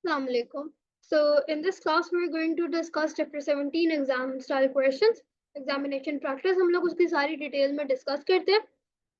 Assalamu alaikum. So in this class we're going to discuss chapter 17 exam style questions, examination practice. हम लोग उसकी सारी detail में discuss करते हैं.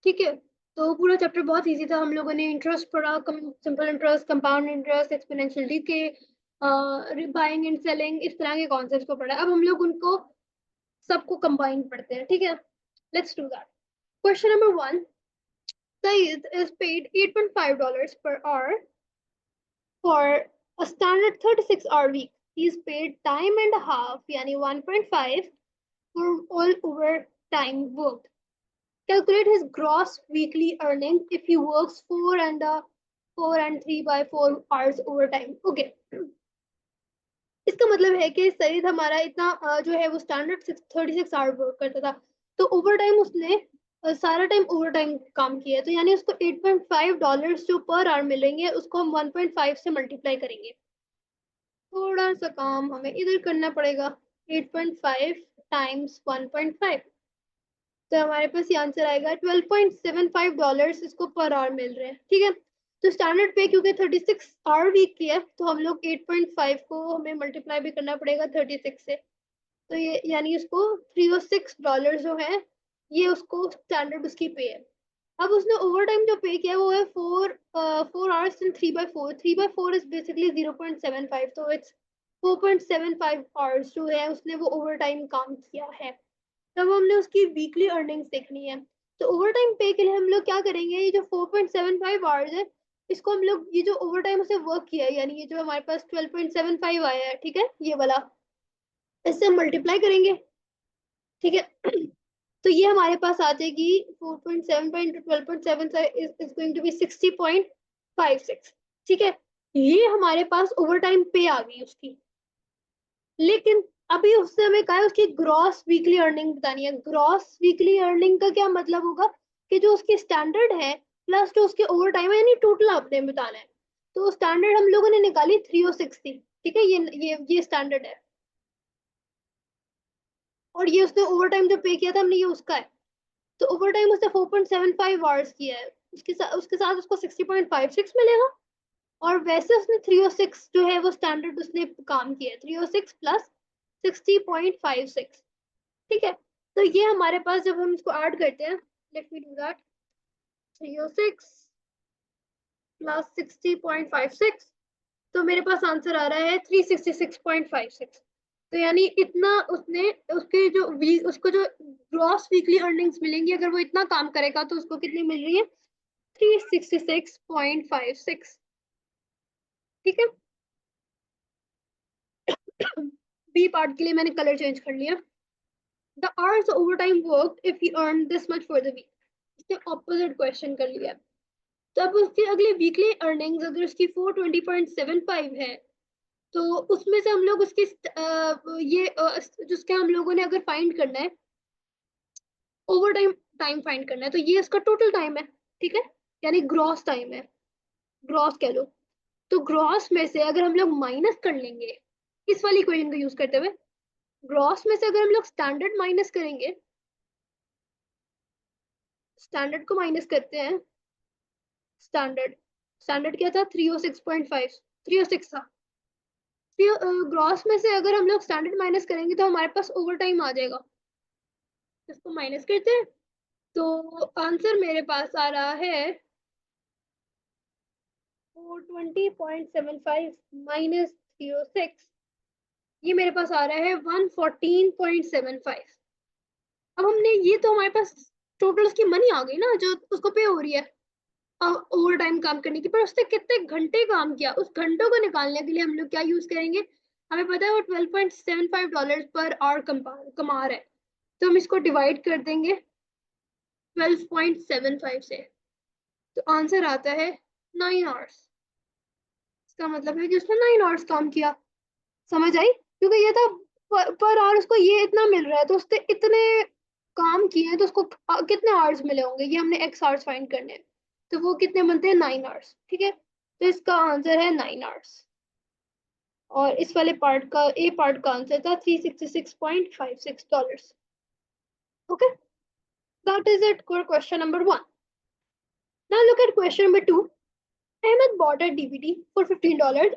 ठीक है, तो पूरा चैप्टर बहुत इजी था. हम लोगों ने इंटरेस्ट पढ़ा, simple interest, compound interest, exponential decay, buying and selling, इस तरह के कॉन्सेप्ट्स को पढ़ा. अब हम लोग उनको सबको कंबाइन पढ़ते हैं. ठीक है, let's do that. Question number 1. Saeed is paid $8.5 per hour for a standard 36-hour week. He is paid time and a half, yani 1.5 for all overtime worked. Calculate his gross weekly earnings if he works 4 and 3/4 hours overtime. Okay. इसका मतलब है कि सईद हमारा इतना जो है वो standard 36 our work करता था, तो ओवर टाइम उसने सारा टाइम ओवर टाइम काम किया है, तो यानी उसको $8.5 जो पर आवर मिलेंगे उसको हम 1.5 से मल्टीप्लाई करेंगे. थोड़ा सा काम हमें इधर करना पड़ेगा. 8.5 टाइम्स 1.5, तो हमारे पास ये आंसर आएगा $12.75 इसको पर आवर मिल रहे हैं. ठीक है, तो स्टैंडर्ड पे क्योंकि 36 आवर वीक की है, तो हम लोग 8.5 को हमें मल्टीप्लाई भी करना पड़ेगा 36 से, तो ये यानी उसको $306 जो है ये उसको स्टैंडर्ड उसकी पे है. अब उसने ओवर टाइम जो पे किया है वो है 4 आवर्स एंड 3/4. 3/4 इज बेसिकली 0.75, तो इट्स 4.75 आवर्स जो है उसने वो ओवर टाइम काम किया है. तब हमने उसकी वीकली अर्निंग्स देखनी है, तो ओवर टाइम पे के लिए हम लोग क्या करेंगे, ये जो 4.75 आवर्स है इसको हम लोग ये जो ओवर टाइम उसे वर्क किया है, यानी ये जो हमारे पास 12.75 आया है, ठीक है, ये वाला, इससे हम मल्टीप्लाई करेंगे. ठीक है, तो ये हमारे पास आ जाएगी 4.75 into 12.7 is going to be 60.56. ठीक है, ये हमारे पास ओवर टाइम पे आ गई उसकी. लेकिन अभी उससे हमें कहा है उसकी ग्रॉस वीकली अर्निंग बतानी है. ग्रॉस वीकली अर्निंग का क्या मतलब होगा कि जो उसकी स्टैंडर्ड है प्लस जो उसके ओवर टाइम है, यानी टोटल आपने बताना है. तो स्टैंडर्ड हम लोगों ने निकाली 306 थी. ठीक है, ये स्टैंडर्ड है, और ये उसने ओवर टाइम जो पे किया था हमने ये उसका है. तो ओवर टाइम उसने 4.75 आवर्स किया है, उसके साथ उसको 60.56 मिलेगा. और वैसे उसने 306 जो है वो स्टैंडर्ड उसने काम किया है, 306 प्लस 60.56. ठीक है, तो ये हमारे पास जब हम इसको ऐड करते हैं, let me do that, 306 plus 60.56, तो मेरे पास आंसर आ रहा है 366.56. तो यानी इतना उसने उसको जो ग्रॉस वीकली अर्निंग्स मिलेंगी अगर वो इतना काम करेगा, तो उसको कितनी मिल रही है, 366.56. ठीक है, बी पार्ट के लिए मैंने कलर चेंज कर लिया. The hours overtime worked if he earned this much for the week. इसने ऑपोजिट क्वेश्चन कर लिया. तो अब उसकी अगली वीकली अर्निंग्स अगर उसकी 420.75 है, तो उसमें से हम लोग उसकी जिसके हम लोगों ने अगर फाइंड करना है, ओवर टाइम फाइंड करना है, तो ये इसका टोटल टाइम है. ठीक है, यानी ग्रॉस टाइम है, ग्रॉस कह लो. तो ग्रॉस में से अगर हम लोग माइनस कर लेंगे इस वाली इक्वेशन को यूज करते हुए, ग्रॉस में से अगर हम लोग स्टैंडर्ड माइनस करेंगे, स्टैंडर्ड को माइनस करते हैं, स्टैंडर्ड स्टैंडर्ड क्या था, 306.5, 306 था. ग्रॉस में से अगर हम लोग स्टैंडर्ड माइनस करेंगे तो हमारे पास ओवर टाइम आ जाएगा. इसको माइनस करते हैं, तो आंसर मेरे पास आ रहा है 420.75 माइनस 306, ये मेरे पास आ रहा है 114.75. अब हमने ये तो हमारे पास टोटल उसकी मनी आ गई ना जो उसको पे हो रही है ओवर टाइम काम करने की, पर उसने कितने घंटे काम किया, उस घंटों को निकालने के लिए हम लोग क्या यूज करेंगे, हमें पता है वो $12.75 पर आवर कमा रहा है, तो हम इसको डिवाइड कर देंगे 12.75 से, तो आंसर आता है 9 आवर्स. इसका मतलब है कि उसने 9 आवर्स काम किया. समझ आई, क्योंकि ये था पर आवर उसको ये इतना मिल रहा है, तो उसने इतने काम किए हैं, तो उसको कितने आवर्स मिले होंगे, ये हमने एक्स आवर्स फाइंड करने हैं, तो वो कितने बनते हैं, 9 आवर्स. ठीक है, तो इसका आंसर है 9 आवर्स, और इस वाले पार्ट का ए पार्ट का आंसर था $366.56. Okay, that is it for question number 1. Now look at question number 2. Ahmed bought a DVD for $15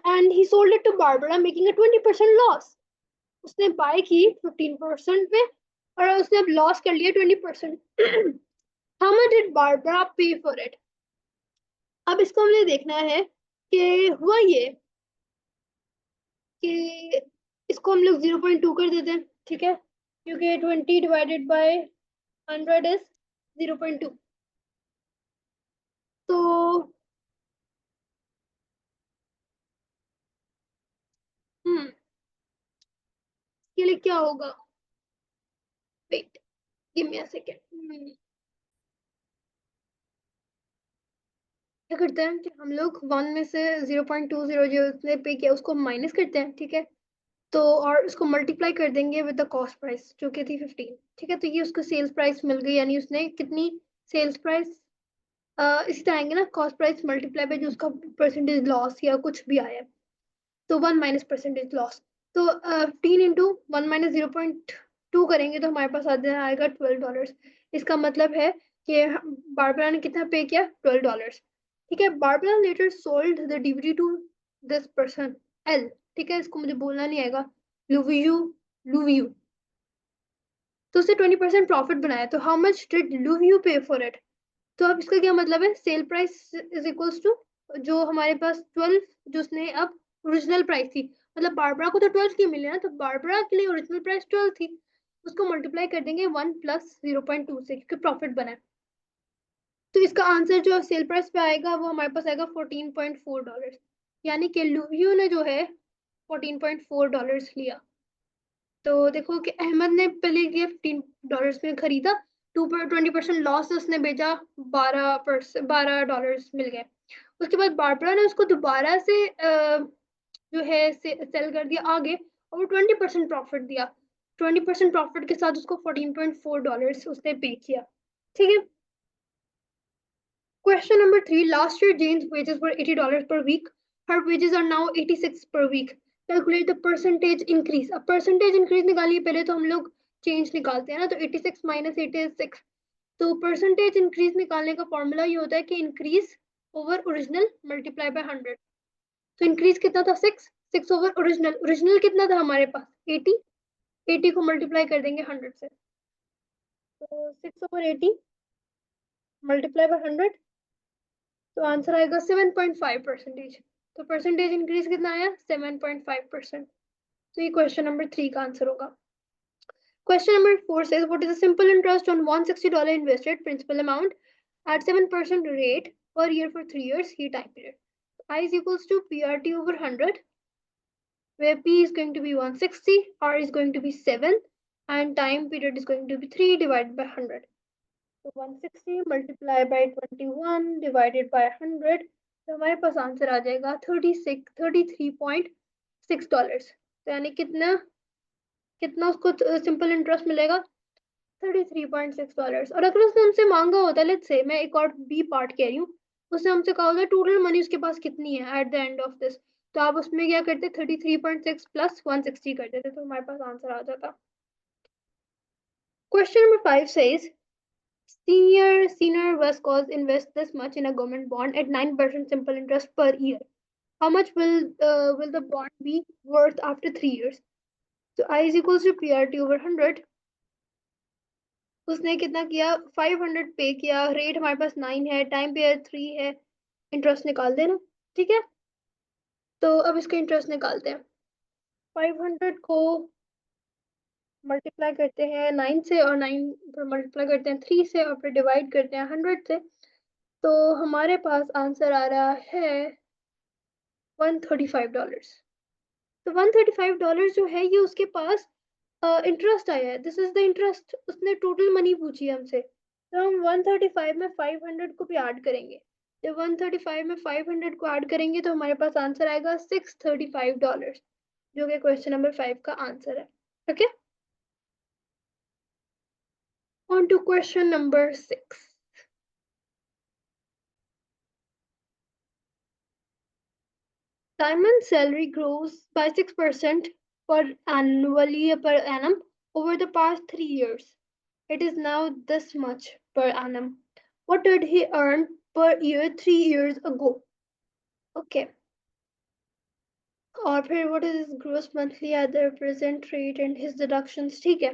and he sold it to Barbara, making a 20% loss. उसने buy की 15% पे और उसने अब loss कर लिया 20%. How much did Barbara pay for it? अब इसको हमने देखना है कि हुआ ये कि इसको हम लोग 0.2 कर देते हैं, ठीक है, क्योंकि 20 divided by 100 is 0.2. तो के लिए क्या होगा? Wait, give me a second. क्या करते हैं कि हम लोग 1 में से 0.20 जो उसने पे किया उसको माइनस करते हैं, ठीक है, तो और उसको मल्टीप्लाई कर देंगे विद द कॉस्ट प्राइस जो कि थी 15, ठीक है, तो ये उसको सेल्स प्राइस मिल गई, यानी उसने कितनी सेल्स प्राइस इसी तरह आएंगे ना, कॉस्ट प्राइस मल्टीप्लाई बाय जो उसका परसेंटेज लॉस या कुछ भी आया, तो 1 माइनस परसेंटेज लॉस, तो 15 इंटू 1 माइनस 0.2 करेंगे तो हमारे पास आएगा $12. इसका मतलब है कि बारबरा ने कितना पे किया? $12, ठीक है. Barbara later sold the DVD to this person L, ठीक है, इसको मुझे बोलना नहीं आएगा, लुवियू, तो उसने 20% प्रॉफिट बनाया. तो हाउ मच डिड लुवियू पे फॉर इट? तो अब इसका क्या मतलब है? Sale price is equals to जो हमारे पास 12 जो उसने अब ओरिजिनल प्राइस थी, मतलब बारबरा को तो 12 की मिले ना, तो बारबरा के लिए ओरिजिनल प्राइस 12 थी, उसको मल्टीप्लाई कर देंगे 1 प्लस 0.2 से, क्योंकि प्रॉफिट बना है. तो इसका आंसर जो सेल प्राइस पे आएगा वो हमारे पास आएगा $14.4, यानी कि लुवियो ने जो है $14.4 लिया. तो देखो कि अहमद ने पहले ये $15 में खरीदा, 20% लॉस उसने बेचा, $12 मिल गए. उसके बाद बारबरा ने उसको दोबारा से जो है सेल कर दिया आगे, और वो 20% प्रॉफिट दिया. 20% प्रॉफिट के साथ उसको $14.4 उसने पे किया, ठीक है. Question number 3. Last year Jane's wages were $80 per week. Her wages are now 86 per week. Calculate the percentage increase. अब percentage increase निकालिए, पहले तो हम लोग change निकालते हैं ना, तो 86 minus 86, तो percentage increase निकालने का फॉर्मूला ये होता है कि increase over original multiply by 100. तो increase कितना था? 6 over original कितना था हमारे पास? 80 को multiply कर देंगे 100 से, तो 6 over 80 multiply by 100, तो आंसर आएगा 7.5%. तो परसेंटेज इंक्रीज कितना आया? 7.5%. तो ये क्वेश्चन नंबर 3 का आंसर होगा. Question number 4 says, what is the simple interest on $160 invested principal amount at 7% rate per year for 3 years heat time period? I is equals to PRT over 100, where P is going to be 160, R is going to be 7, and time period is going to be 3 divided by 100. So 160 multiplied by 21 divided by 100, तो हमारे पास answer आ जाएगा $33.6. तो यानी कितना उसको simple interest मिलेगा? $33.6. और अगर उसने हमसे मांगा होता, लेट्स से मैं एक और बी पार्ट कह रही हूँ, उसने हमसे कहा होता टोटल मनी उसके पास कितनी है at the end of this, तो आप उसमें क्या करते? 33.6 प्लस 160 कर देते, तो हमारे पास आंसर आ जाता. Question number 5 says, Senior Vasquez invests this much in a government bond at 9% simple interest per year. How much will the bond be worth after 3 years? So I is equals to PRT over 100. उसने कितना किया? 500 पे किया, rate हमारे पास 9 है, time period 3 है, interest निकाल देना, ठीक है. तो अब इसका इंटरेस्ट निकालते हैं. 500 को मल्टीप्लाई करते हैं 9 से, और 9 पर मल्टीप्लाई करते हैं 3 से, और फिर डिवाइड करते हैं 100 से, तो हमारे पास आंसर आ रहा है $135. तो $135 जो है ये उसके पास इंटरेस्ट आया है. This is the interest. उसने टोटल मनी पूछी है हमसे, तो हम 135 में 500 को भी ऐड करेंगे. जब 135 में 500 को ऐड करेंगे तो हमारे पास आंसर आएगा $635, जो कि क्वेश्चन नंबर 5 का आंसर है. Okay, on to question number 6. Simon's salary grows by 6% per annum over the past 3 years. It is now this much per annum. What did he earn per year 3 years ago. Okay. और फिर what is his gross monthly other present rate and his deductions, ठीक है.